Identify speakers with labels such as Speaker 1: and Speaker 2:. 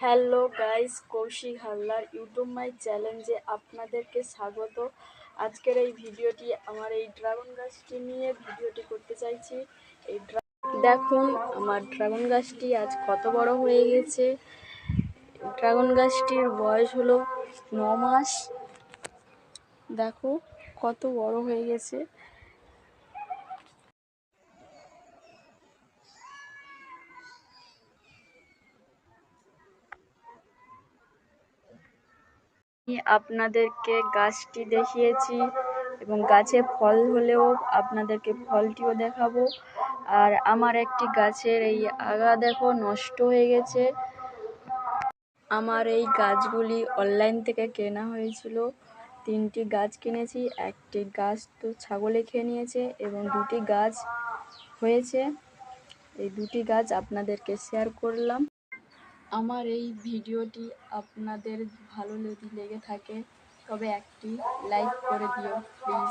Speaker 1: Hello guys, Koushik Haldar YouTube my চ্যালেঞ্জে আপনাদেরকে স্বাগত। আজকের এই ভিডিওটি আমার এই ড্রাগন গাছটি নিয়ে ভিডিওটি করতে চাইছি। দেখুন আমার ড্রাগন গাছটি আজ কত বড় হয়ে গেছে। ড্রাগন গাছটির বয়স হলো 9 মাস। দেখো কত বড় হয়ে গেছে। আপনাদেরকে গাছটি দেখিয়েছি এবং গাছে ফল হলেও আপনাদেরকে ফলটিও দেখাবো। আর আমার একটি গাছের এই আগা দেখো নষ্ট হয়ে গেছে। আমার এই গাছগুলি অনলাইন থেকে কেনা হয়েছিল। 3টি গাছ কিনেছি, একটি গাছ তো ছাগলে খেয়ে নিয়েছে এবং 2টি গাছ হয়েছে। এই 2টি গাছ আপনাদেরকে শেয়ার করলাম। আমার এই ভিডিওটি আপনাদের ভালো যদি লেগে থাকে তবে একটি লাইক করে দিও প্লিজ।